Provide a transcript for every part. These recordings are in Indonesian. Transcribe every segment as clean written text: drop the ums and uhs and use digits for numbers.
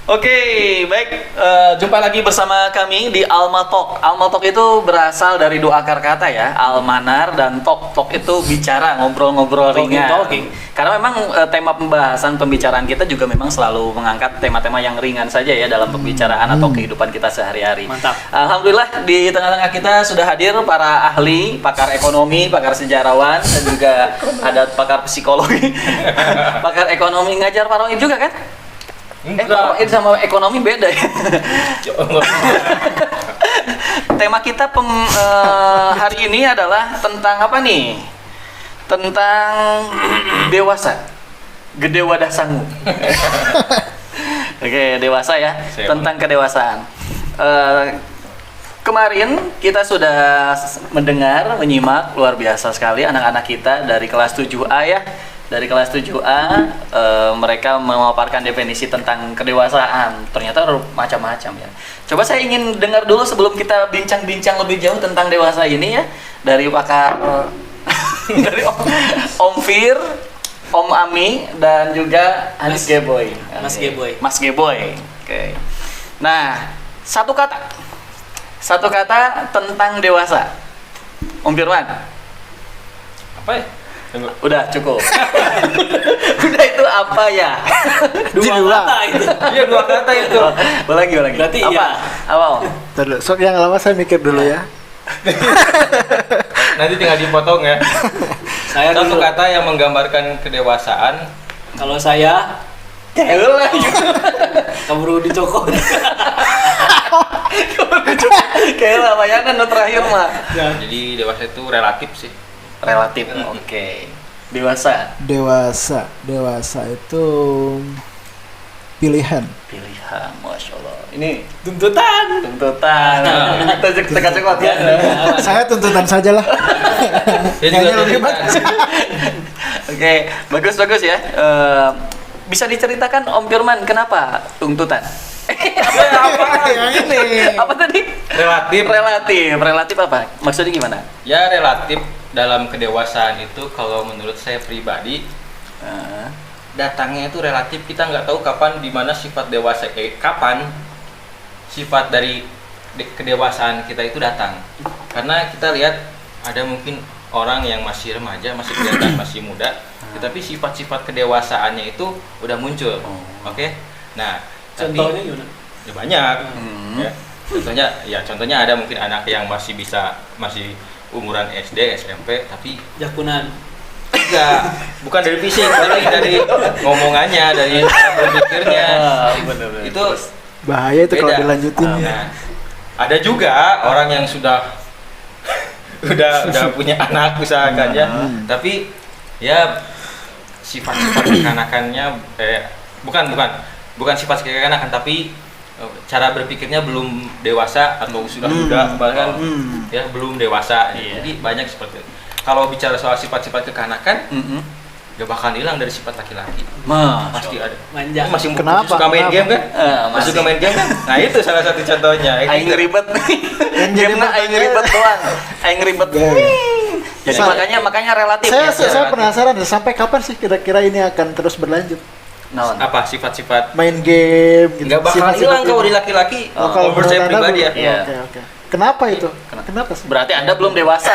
Oke, baik. Jumpa lagi bersama kami di Alma Talk. Alma Talk itu berasal dari dua akar kata ya, almanar dan talk. Talk itu bicara, ngobrol-ngobrol ringan. Talking. Karena memang tema pembicaraan kita juga memang selalu mengangkat tema-tema yang ringan saja ya dalam pembicaraan atau kehidupan kita sehari-hari. Mantap. Alhamdulillah di tengah-tengah kita sudah hadir para ahli, pakar ekonomi, pakar sejarawan, dan juga ada pakar psikologi, pakar ekonomi. Ngajar Pak Rohim juga kan? Pak Rohim sama ekonomi beda ya. Tema kita hari ini adalah tentang apa nih? Tentang dewasa. Gede wadah sangu. Oke, dewasa ya. Tentang kedewasaan. Kemarin kita sudah menyimak luar biasa sekali anak-anak kita dari kelas 7A ya. Dari kelas 7A mereka memaparkan definisi tentang kedewasaan. Ternyata macam-macam ya. Coba saya ingin dengar dulu sebelum kita bincang-bincang lebih jauh tentang dewasa ini ya, dari pakar dari Om Fir, Om Ami, dan juga Mas Geboy. Mas Geboy. Oke. Nah, satu kata tentang dewasa. Om Firman. Apa ya? Udah cukup. Udah itu apa ya? Dua kata itu. Iya, dua kata itu. Boleh lagi. Berarti apa? iya. Apa Om? Terus, sok yang lama saya mikir dulu ya. Nanti tinggal dipotong ya. Saya Satu dulu. kata yang menggambarkan kedewasaan. Kalau saya Elah. keburu dicokot. Kayak lah bayangan terakhir mah. Jadi dewasa itu relatif sih. Relatif. Oke. Dewasa Dewasa itu pilihan. Pilihan, Masya Allah. Ini Tuntutan. Kita cekot ya. Saya tuntutan saja lah. Dia juga Kayaknya lebih tuntutan. Oke, bagus ya. Bisa diceritakan Om Firman kenapa tuntutan? Yang ini. Apa tadi? Relatif apa? Maksudnya gimana? Ya relatif dalam kedewasaan itu kalau menurut saya pribadi datangnya itu relatif. Kita nggak tahu kapan dimana sifat dewasa kapan sifat dari kedewasaan kita itu datang. Karena kita lihat ada mungkin orang yang masih remaja, masih kelihatan masih muda, tetapi sifat-sifat kedewasaannya itu udah muncul. Oke? Nah, Contohnya gimana? ya banyak. Ya, contohnya ada mungkin anak yang masih umuran SD, SMP, tapi Jakunan. enggak, bukan dari fisik, tapi dari ngomongannya, dari cara berpikirnya. Bener. Itu Bahaya itu kalau beda. dilanjutin ya. Nah, ada juga orang yang sudah udah punya anak misalkan ya, tapi ya sifat-sifat kekanakannya bukan sifat kekanakan, tapi cara berpikirnya belum dewasa atau sudah muda bahkan ya belum dewasa. Jadi banyak seperti itu. Kalau bicara soal sifat-sifat kekanakan, gak bakal hilang dari sifat laki-laki. Pasti ada. Manja. Masih Kenapa? suka main game kan? masih. Masih suka main game kan? Nah, itu salah satu contohnya. Aing ribet. Yang jadi Game aing ribet doang. Aing ribet. Jadi makanya relatif ya. Saya penasaran sampai kapan sih kira-kira ini akan terus berlanjut? Naon? Apa sifat-sifat Main game gitu. nggak bakal Sifat-sifat hilang kalau ini. di laki-laki. Oh, kalau Menurut saya menurut Anda pribadi ya. belum? Iya. Oke. Kenapa itu? Kenapa sih? Berarti Anda belum dewasa.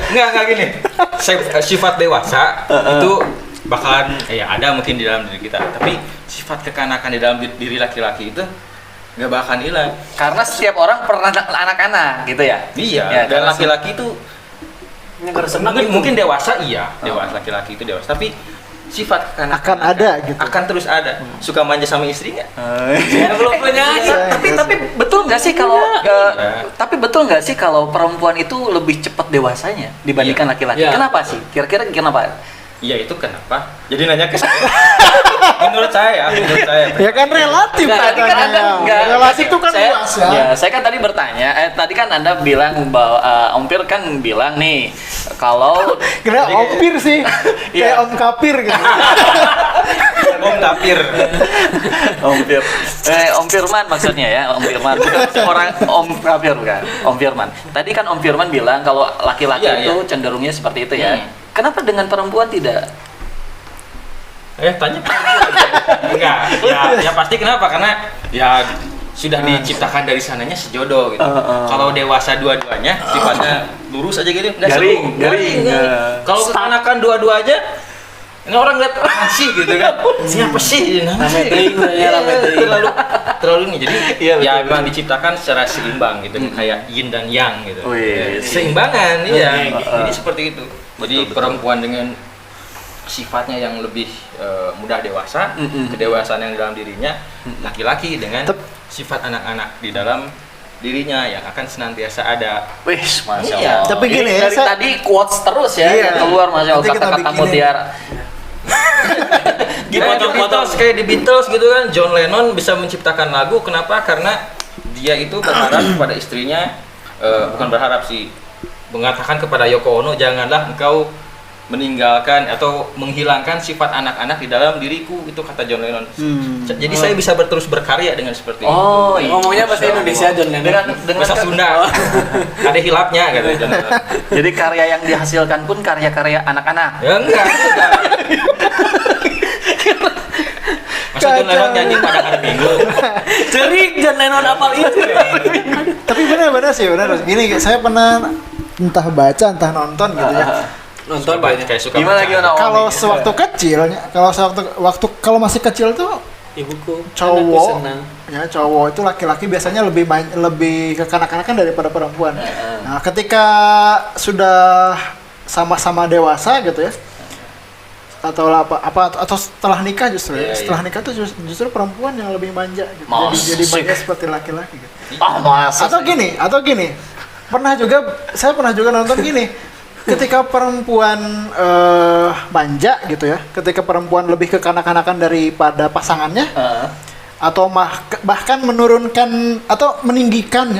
Enggak gini. Sifat dewasa itu bakalan ada mungkin di dalam diri kita, tapi sifat kekanakan di dalam diri laki-laki itu nggak bakalan hilang. Karena setiap orang pernah anak-anak gitu ya. Iya, Ya, dan karena laki-laki itu mungkin dewasa dewasa laki-laki itu dewasa, tapi sifat kekanakan Akan ada gitu. akan terus ada. Suka manja sama istri nggak? Saya belum punya aja. tapi betul nggak sih kalau Iya. tapi betul nggak sih kalau perempuan itu lebih cepat dewasanya dibandingkan laki-laki? Iya. Kenapa sih? Kira-kira kenapa? Iya, itu kenapa? Jadi nanya ke saya. menurut saya. Ya kan relatif Tadi kan Anda enggak. Relatif itu kan saya, luas ya. Ya, saya kan tadi bertanya, tadi kan Anda bilang bahwa Om Fir kan bilang nih kalau Kira ompir sih. Iya. Kayak om kapir gitu. Om tapir. Om Fir. Om Firman maksudnya ya, Om Firman. Orang Om Kafir bukan, Om Firman. Tadi kan Om Firman bilang kalau laki-laki Iya, itu iya. cenderungnya seperti itu ya. Kenapa dengan perempuan tidak? Tanya. Enggak, ya pasti kenapa? Karena ya sudah diciptakan dari sananya sejodoh gitu. Kalau dewasa dua-duanya sifatnya lurus aja gitu, enggak seru. garing. Kalau kekanakan dua-duanya ini orang lihat sih gitu kan. Siapa sih? Rame teuing ya, rame teuing. Terlalu ini. Jadi Iya, ya betul. memang diciptakan secara seimbang gitu, kayak yin dan yang gitu. Wih. Seimbangan iya. Heeh. Jadi seperti itu. Jadi Betul. perempuan dengan sifatnya yang lebih mudah dewasa, kedewasaan yang dalam dirinya, laki-laki dengan sifat anak-anak di dalam dirinya yang akan senantiasa ada. Wih, masya Iya. Allah. Tapi gini Ini ya, dari saya- tadi quotes terus ya, Iya. keluar masya Allah Nanti kita kata-kata bikinin. mutiara. Gimana Beatles, kayak di Beatles gitu kan, John Lennon bisa menciptakan lagu, kenapa? Karena dia itu berharap kepada istrinya, bukan berharap sih, mengatakan kepada Yoko Ono, janganlah engkau meninggalkan atau menghilangkan sifat anak-anak di dalam diriku, itu kata John Lennon. Jadi saya bisa terus berkarya dengan seperti Oh, itu. iya. Ngomongnya bahasa Indonesia John Lennon. Dengan Bahasa Sunda. Ada hilapnya kata John Lennon. Jadi karya yang dihasilkan pun karya-karya anak-anak. Ya enggak. Masa John Lennon nyanyi pada hari Minggu? Cerik John Lennon apal itu. Tapi benar-benar sih, benar. Gini, saya pernah entah baca, entah nonton gitu ya. Nonton Suka banyak. kayak suka Gimana baca. gimana Om? Kalau sewaktu kecilnya, kalau masih kecil tuh Ibuku. Anakku cowok, senang. ya cowok itu laki-laki biasanya lebih kekanak-kanakan daripada perempuan. Nah, ketika sudah sama-sama dewasa gitu ya, atau setelah nikah justru ya, Iya, setelah nikah tuh justru perempuan yang lebih manja gitu. Jadi Masuk. manja seperti laki-laki gitu. Ah, masa Atau sih? gini, saya pernah juga nonton gini. Ketika perempuan manja gitu ya, ketika perempuan lebih kekanak-kanakan daripada pasangannya, Heeh. atau bahkan menurunkan atau meninggikan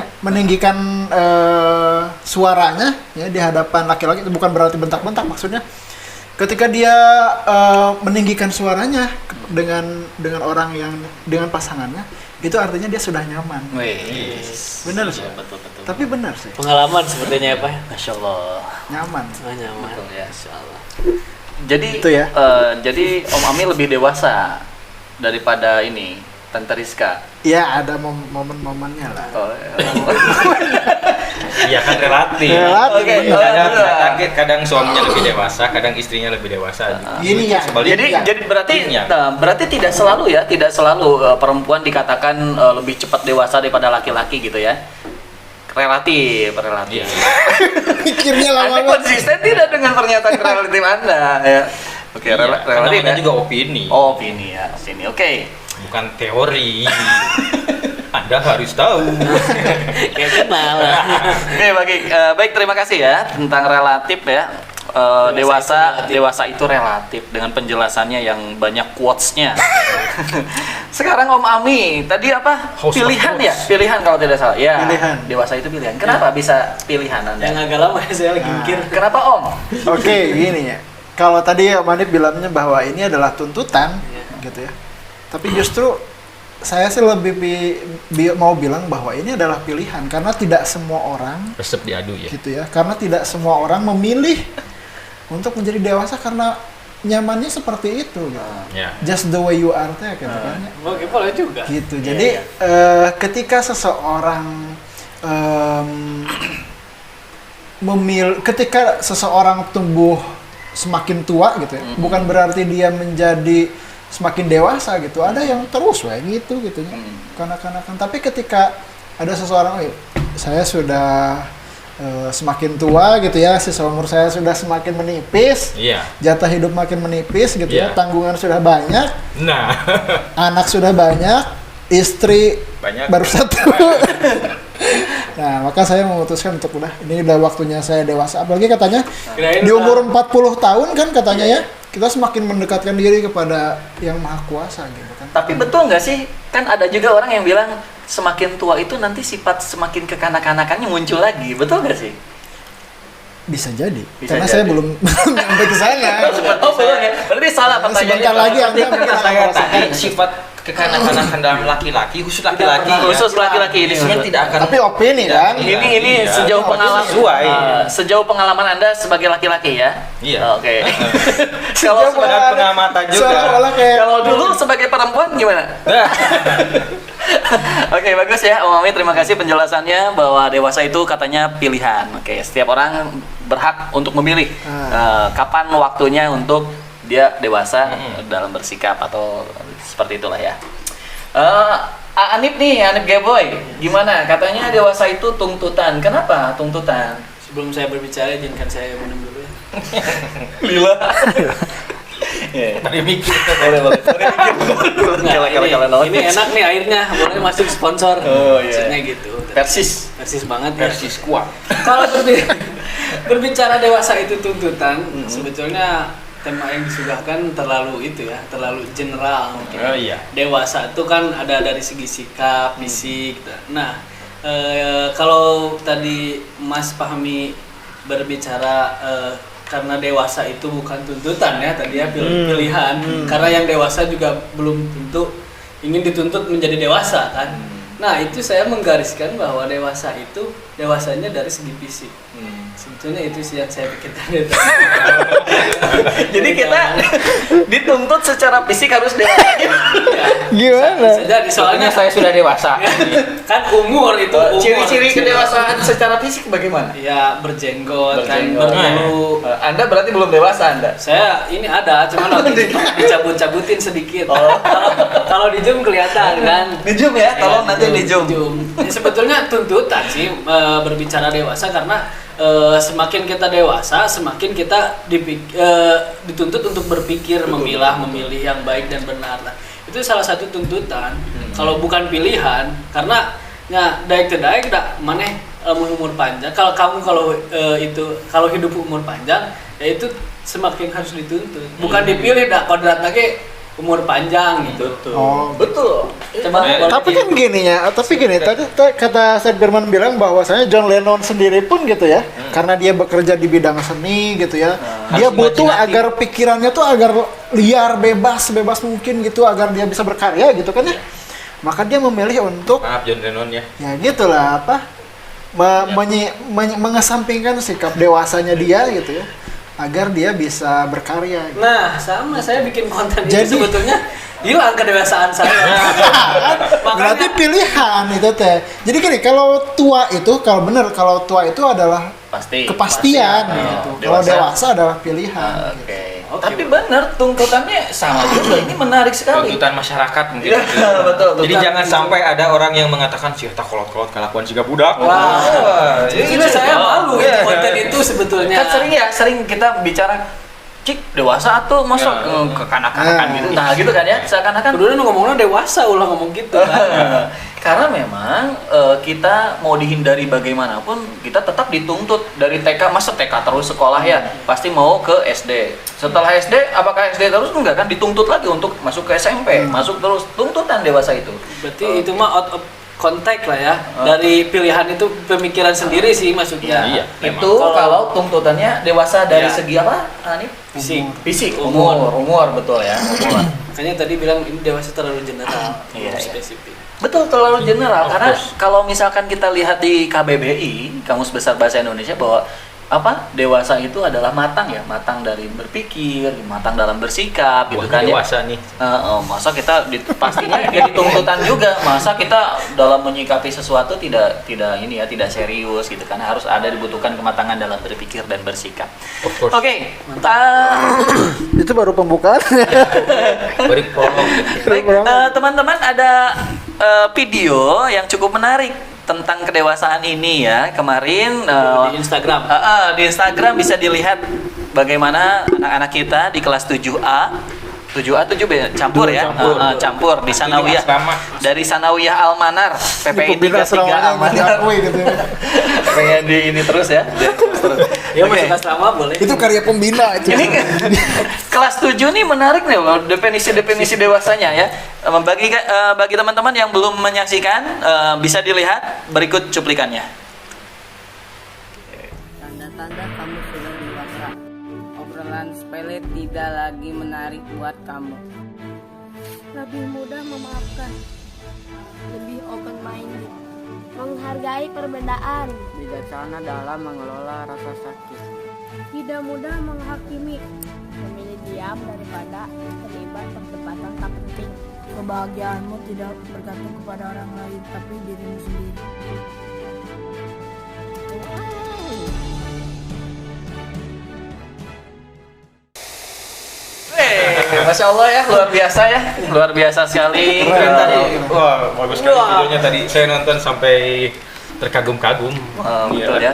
suaranya ya di hadapan laki-laki, itu bukan berarti bentak-bentak maksudnya. Ketika dia meninggikan suaranya dengan orang yang dengan pasangannya, itu artinya dia sudah nyaman. Wih. Benar sih. Betul betul. Tapi benar sih, Pengalaman sepertinya apa ya? Masya Allah. nyaman. Oh, nyaman. Betul ya. Masya Allah. Jadi Itu ya. jadi Om Ami lebih dewasa daripada ini Tante Rizka. Ya ada momen-momennya lah. Oh, Iya kan relatif. Relatif, Oke, benar. Kadang suaminya lebih dewasa, kadang istrinya lebih dewasa. Gini ya. Sebaliknya. jadi berarti Iya. berarti tidak selalu ya, tidak selalu perempuan dikatakan lebih cepat dewasa daripada laki-laki gitu ya. Relatif. Iya. Pikirnya Anda lama banget. konsisten tidak dengan pernyataan relatif Anda ya. Oke, Iya, relatif karena namanya ya. juga opini, Oh, opini ya, opini. Oke. bukan teori. Anda harus tahu. Kayak kenal. Oke, baik terima kasih ya tentang relatif ya. Dewasa itu relatif dengan penjelasannya yang banyak quotes-nya. Sekarang Om Ami, tadi apa? House of Pilihan ya? quotes. Pilihan kalau tidak salah. Ya. Pilihan. Dewasa itu pilihan. Kenapa bisa pilihan Yang Anda? agak lama ya, saya lagi mikir. Kenapa Om? Oke, gini ya. Kalau tadi Om Anip bilangnya bahwa ini adalah tuntutan, gitu ya. Tapi justru saya sih lebih mau bilang bahwa ini adalah pilihan, karena tidak semua orang, Resep diadu ya. gitu ya. Karena tidak semua orang memilih untuk menjadi dewasa karena nyamannya seperti itu, gitu. Ya. Just the way you are, teh, gitu kan. Oke, boleh juga. Gitu. Iya, Jadi iya. ketika seseorang ketika seseorang tumbuh semakin tua gitu ya, bukan berarti dia menjadi semakin dewasa gitu. Ada yang terus gitu ya. Kanak-kanakan. Tapi ketika ada seseorang, saya sudah semakin tua gitu ya, sisa umur saya sudah semakin menipis, Iya. jatah hidup makin menipis gitu ya, Iya. tanggungan sudah banyak, Nah, anak sudah banyak, istri banyak. baru satu. Nah, maka saya memutuskan untuk ini udah waktunya saya dewasa. Apalagi katanya Kirain di umur udah- 40 tahun kan katanya ya, kita semakin mendekatkan diri kepada yang maha kuasa gitu kan. Tapi betul nggak sih? Kan ada juga orang yang bilang semakin tua itu nanti sifat semakin kekanak-kanakannya muncul lagi. Betul nggak sih? Bisa jadi. Bisa Karena jadi. saya belum sampai ke sana. Oh, belum ya? Berarti salah pertanyaannya. Sebentar lagi Anda Seperti mungkin kata akan saya merasakan tadi, itu. sifat kekanak-kanakan dalam laki-laki, khusus laki-laki. Khusus laki-laki ini. Sebenarnya tidak akan. Tapi opini kan. Iya, Ini iya. sejauh Itu pengalaman sesuai. sejauh pengalaman Anda sebagai laki-laki ya. Iya. Oke. Sejauh Kalau Sebagai pengamatan juga. Seolah-olah kayak kalau dulu sebagai perempuan gimana? Oke, bagus ya Om Amit, terima kasih penjelasannya bahwa dewasa itu katanya pilihan. Oke, setiap orang berhak untuk memilih kapan waktunya untuk dia dewasa dalam bersikap atau seperti itulah ya. Anip nih, Anip Geboy, gimana? Katanya dewasa itu tuntutan. Kenapa tuntutan? Sebelum saya berbicara, izinkan saya minum dulu ya. Lila. Tadi mikir. Boleh. Nah, ini enak nih airnya, boleh masuk sponsor. Oh, iya. Maksudnya gitu. Persis. Persis banget ya. Persis kuat. Kalau berbicara dewasa itu tuntutan, sebetulnya tema yang disuguhkan terlalu itu ya, terlalu general mungkin. Oh iya. Dewasa itu kan ada dari segi sikap, fisik. Nah, kalau tadi Mas Fahmi berbicara karena dewasa itu bukan tuntutan ya, tadi ya pilihan. Karena yang dewasa juga belum tentu ingin dituntut menjadi dewasa kan. Nah, itu saya menggariskan bahwa dewasa itu dewasanya dari segi fisik. Sebetulnya itu sih yang saya pikirkan. Jadi kita dituntut secara fisik harus dewasa. gimana? Bisa jadi soalnya saya sudah dewasa. kan umur itu umur. Ciri-ciri kedewasaan secara fisik bagaimana? Ya berjenggot, kan Berjenggot. berbulu. Anda berarti belum dewasa Anda? Saya ini ada, cuman lagi dicabut-cabutin sedikit. Oh. Kalau di zoom kelihatan kan. Di zoom ya, tolong nanti di zoom. Ya, sebetulnya tuntutan sih berbicara dewasa karena semakin kita dewasa, semakin kita dituntut untuk berpikir, memilih yang baik dan benar. Nah, itu salah satu tuntutan. Kalau bukan pilihan, karena ya daik tedaik dak maneh umur panjang. Kalau hidup umur panjang, ya itu semakin harus dituntut. Bukan dipilih dak kodrat lagi umur panjang gitu. Oh, Betul. Coba tapi kan gini ya, tadi kata Seth Berman bilang bahwasanya John Lennon sendiri pun gitu ya, karena dia bekerja di bidang seni gitu ya, dia Harus butuh imajinatif. agar pikirannya tuh agar liar, bebas mungkin gitu, agar dia bisa berkarya gitu kan ya. Maka dia memilih untuk Maaf John Lennon ya. ya gitulah mengesampingkan sikap dewasanya dia gitu ya, agar dia bisa berkarya. Gitu. Nah, sama saya bikin konten Jadi- itu sebetulnya hilang kedewasaan saya. Berarti pilihan itu teh. Jadi gini, kalau tua itu adalah pasti. kepastian Pasti. gitu. Oh, Kalau dewasa. dewasa adalah pilihan. Oke. gitu. Oke, Tapi benar tuntutannya sama juga. Ini menarik sekali. Tuntutan masyarakat mungkin. Iya, betul. Jadi tuntutan. jangan sampai ada orang yang mengatakan sirta kolot-kolot kelakuan jika budak. Wah, Ini saya malu itu konten itu sebetulnya. Kan sering kita bicara cik dewasa tuh masuk ke kanak-kanakan Nah. gitu. Nah, gitu kan ya. Seakan-akan Kedua ngomongnya dewasa ulah ngomong gitu kan. karena memang kita mau dihindari bagaimanapun kita tetap dituntut dari TK, masa TK terus sekolah ya, pasti mau ke SD. Setelah SD apakah SD terus? Enggak kan, dituntut lagi untuk masuk ke SMP, masuk terus, tuntutan dewasa itu. Berarti itu mah out of contact lah ya. Dari pilihan itu pemikiran sendiri sih maksudnya. Iya. Itu kalau tuntutannya dewasa dari Ya. segi apa, Anip? Fisik, umur betul ya. Umur. Makanya tadi bilang ini dewasa terlalu general, Iya, iya. spesifik. Betul, terlalu general karena kalau misalkan kita lihat di KBBI, Kamus Besar Bahasa Indonesia, bahwa dewasa itu adalah matang ya, matang dari berpikir, matang dalam bersikap gitu kan ya. Dewasa nih. Masa kita pastinya jadi tuntutan juga, masa kita dalam menyikapi sesuatu tidak serius gitu kan, harus dibutuhkan kematangan dalam berpikir dan bersikap. Of course. Oke, Itu baru pembukaan. Beri prolog. baik, teman-teman, ada video yang cukup menarik tentang kedewasaan ini ya. Kemarin Di Instagram. di Instagram bisa dilihat bagaimana anak-anak kita di kelas 7A 7B campur ya, campur di Sanawiyah, dari Sanawiyah Almanar, PPI 33 Almanar. gitu. Pengen di ini terus ya. Ya Oke. masuk asrama boleh. Itu karya pembina itu. Ini kelas 7 nih menarik nih loh, definisi dewasanya ya. Bagi teman-teman yang belum menyaksikan, bisa dilihat berikut cuplikannya. Tanda-tanda kamu sudah dewasa. Obrolan sepele tidak lagi menarik buat kamu. lebih mudah memaafkan, lebih open minded, menghargai perbedaan, bijaksana dalam mengelola rasa sakit, tidak mudah menghakimi, memilih diam daripada terlibat perdebatan tak penting. Kebahagiaanmu tidak bergantung kepada orang lain, tapi dirimu sendiri. Masya Allah ya, luar biasa sekali. Keren tadi. Wah, bagus sekali videonya tadi. Saya nonton sampai terkagum-kagum. Betul ya.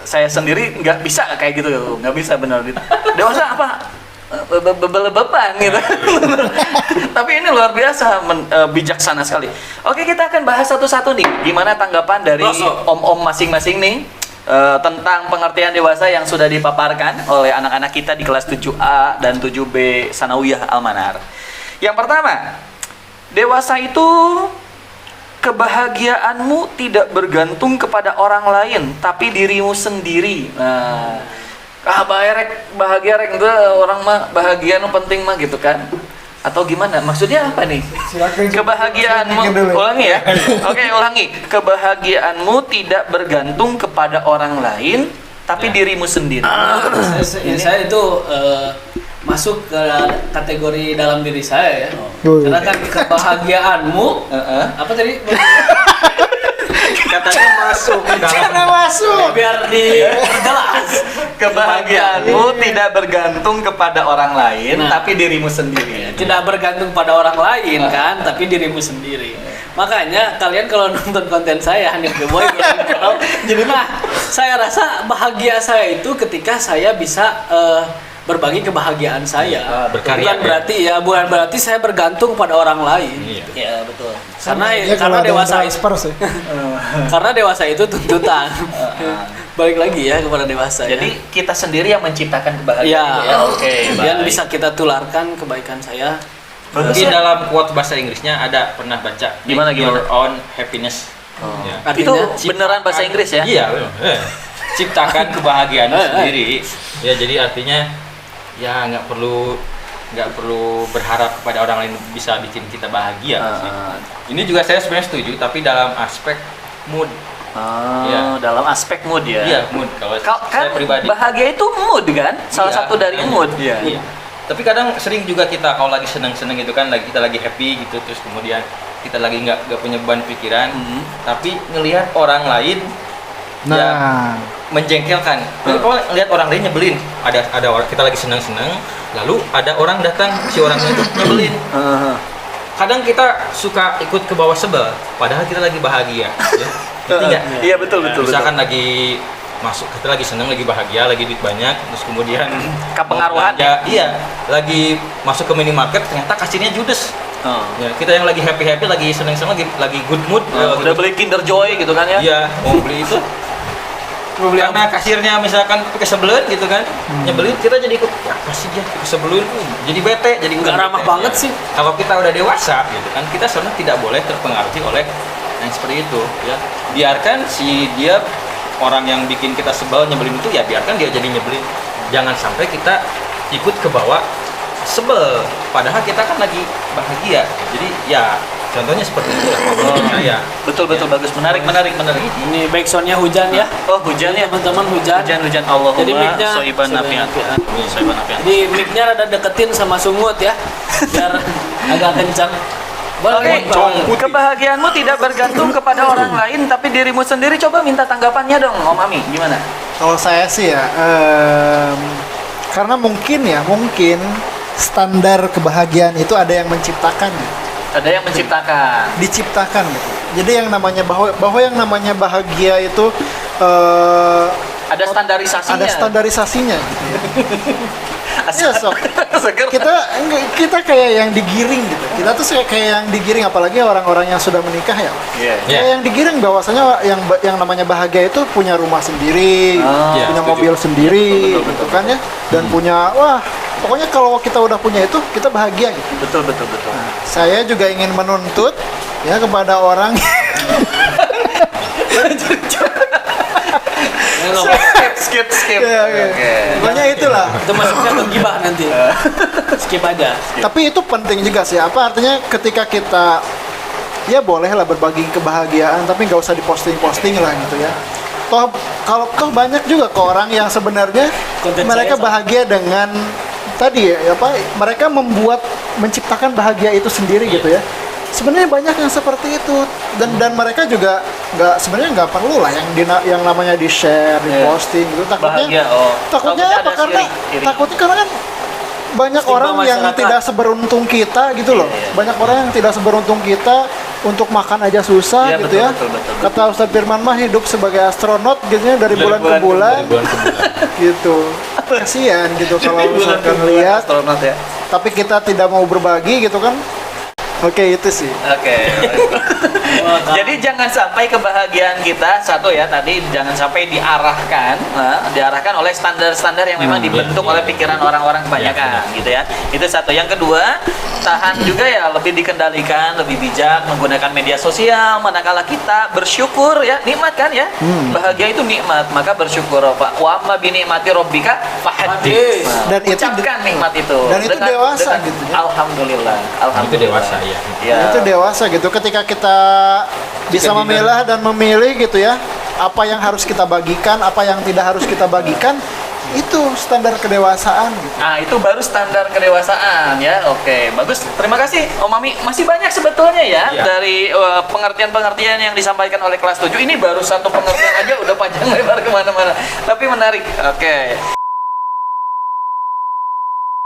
Saya sendiri nggak bisa kayak gitu, nggak bisa benar gitu. Dewasa apa? Bebel-beban gitu. Tapi ini luar biasa, bijaksana sekali. Oke, kita akan bahas satu-satu nih. Gimana tanggapan dari om-om masing-masing nih tentang pengertian dewasa yang sudah dipaparkan oleh anak-anak kita di kelas 7A dan 7B Sanawiyah Al-Manar. Yang pertama, dewasa itu kebahagiaanmu tidak bergantung kepada orang lain, tapi dirimu sendiri. Nah, bahagia rek gue orang mah bahagia nu penting mah gitu kan? Atau gimana? Maksudnya apa nih? Kebahagiaanmu, ulangi ya. Oke, ulangi. Kebahagiaanmu tidak bergantung kepada orang lain, tapi dirimu sendiri. Saya itu masuk ke kategori dalam diri saya ya. Karena kan kebahagiaanmu apa tadi? Katanya masuk Biar diperjelas. Kebahagiaanmu tidak bergantung kepada orang lain, Nah. tapi dirimu sendiri. Tidak bergantung pada orang lain kan, tapi dirimu sendiri. Makanya kalian kalau nonton konten saya Hanif The Boy jadi saya rasa bahagia saya itu ketika saya bisa berbagi kebahagiaan saya. Berkarya, Bukan berarti saya bergantung pada orang lain. Iya. Ya, betul. Karena dewasa itu karena dewasa itu tuntutan. Balik lagi ya kepada dewasa. Jadi kita sendiri yang menciptakan kebahagiaan ya, itu ya. Oke, yang baik. bisa kita tularkan kebaikan saya. Mungkin dalam quote bahasa Inggrisnya ada pernah baca Gimana? Your own happiness. Ya. Itu Artinya, beneran bahasa Inggris ya? Iya, ciptakan kebahagiaan sendiri. Ya, jadi artinya ya nggak perlu berharap kepada orang lain bisa bikin kita bahagia sih. Ini juga saya sebenarnya setuju, tapi dalam aspek mood. Iya. Dalam aspek mood ya. Iya, mood kalau Kan saya pribadi. bahagia itu mood kan? Salah Iya, satu dari mood. Iya. Tapi kadang sering juga kita kalau lagi seneng-seneng gitu kan, kita lagi happy gitu, terus kemudian kita lagi nggak punya beban pikiran, tapi ngelihat orang lain yang menjengkelkan. Kalau lihat orang lain nyebelin, ada orang kita lagi senang-senang, lalu ada orang datang, si orangnya itu nyebelin. Kadang kita suka ikut ke bawah sebel, padahal kita lagi bahagia. Ya. Ngerti nggak? Iya, betul. Misalkan lagi masuk, kita lagi senang, lagi bahagia, lagi duit banyak, terus kemudian Kepengaruhan. iya, lagi masuk ke minimarket, ternyata kasirnya judes. Ya, kita yang lagi happy, lagi senang-senang, lagi good mood, Udah beli Kinder Joy gitu kan ya? iya, mau beli itu. Karena kasirnya misalkan kesebelan gitu kan, nyebelin, kita jadi ikut, ya apa sih dia kesebelan, jadi bete, jadi Nggak ramah bete. banget Ya. sih. Kalau kita udah dewasa gitu kan, kita sebenarnya tidak boleh terpengaruhi oleh yang seperti itu ya. Biarkan si dia orang yang bikin kita sebel nyebelin itu, ya biarkan dia jadi nyebelin. Jangan sampai kita ikut ke bawah sebel, padahal kita kan lagi bahagia. Jadi ya contohnya seperti itu lah. Ya. Betul, bagus. Menarik. Ini backsoundnya hujan ya. Oh, hujan ya. Teman-teman hujan. Hujan Allahumma Jadi mic-nya soiban nafian. Soiban nafian. Jadi mic-nya rada deketin sama sungut ya, biar agak kencang. Oke, kebahagiaanmu tidak bergantung kepada orang lain, tapi dirimu sendiri. Coba minta tanggapannya dong, Om Ami. Gimana? Kalau saya sih ya, karena mungkin standar kebahagiaan itu ada yang menciptakannya, Ada yang menciptakan. diciptakan gitu. Jadi yang namanya bahwa yang namanya bahagia itu Ada standarisasinya. ada standarisasinya gitu ya. Iya, sok. Seger. Kita kayak yang digiring gitu. Kita tuh kayak yang digiring, apalagi orang-orang yang sudah menikah ya. Iya. Kayak yang digiring bahwasanya yang namanya bahagia itu punya rumah sendiri, Iya, punya setuju. mobil sendiri, Betul, gitu kan ya. Dan punya, pokoknya kalau kita udah punya itu, kita bahagia gitu. Betul. Saya juga ingin menuntut ya kepada orang Ya, nggak apa-apa. skip. Iya, iya. Oke. Pokoknya itulah. Itu masuknya ke gibah nanti. Skip aja. Tapi itu penting juga sih. Apa artinya ketika kita ya bolehlah berbagi kebahagiaan, tapi nggak usah diposting lah gitu ya. Toh kalau banyak juga kok orang yang sebenarnya Konten mereka saya sama. bahagia dengan tadi ya apa mereka menciptakan bahagia itu sendiri gitu ya. Sebenarnya banyak yang seperti itu dan mereka juga sebenarnya nggak perlu lah yang namanya di share, di Iya. posting gitu. Bahagia, oh. Takutnya Takutnya apa? ada Karena iri. takutnya karena kan banyak Stigma orang yang masyarakat. tidak seberuntung kita gitu loh. Iya. Banyak orang yang tidak seberuntung kita untuk makan aja susah Iya, gitu betul, ya. betul. Kata Ustadz Firman mah hidup sebagai astronot gitu ya dari bulan ke bulan Dari bulan ke bulan. gitu. Kasihan gitu kalau Bulan misalkan ke bulan lihat astronot ya. tapi kita tidak mau berbagi gitu kan. Oke, itu sih. Oke. Jadi jangan sampai kebahagiaan kita satu ya tadi jangan sampai diarahkan oleh standar-standar yang memang dibentuk oleh pikiran orang-orang kebanyakan gitu ya. Itu satu. Yang kedua, tahan juga ya lebih dikendalikan, lebih bijak menggunakan media sosial manakala kita bersyukur ya, nikmat kan ya. Bahagia itu nikmat, maka bersyukur Pak. Wa amma bi ni'mati rabbika fahaddits. Dan itu ucapkan nikmat itu. dan itu dewasa gitu ya. Alhamdulillah. Itu dewasa ya. Ya. Itu dewasa gitu ketika kita bisa memilah dan memilih gitu ya apa yang harus kita bagikan, apa yang tidak harus kita bagikan, itu standar kedewasaan gitu. Nah, itu baru standar kedewasaan ya. Oke, bagus. Terima kasih Om Mami. Masih banyak sebetulnya ya Iya. dari pengertian-pengertian yang disampaikan oleh kelas 7. Ini baru satu pengertian aja udah panjang lebar kemana-mana. Tapi menarik. Oke.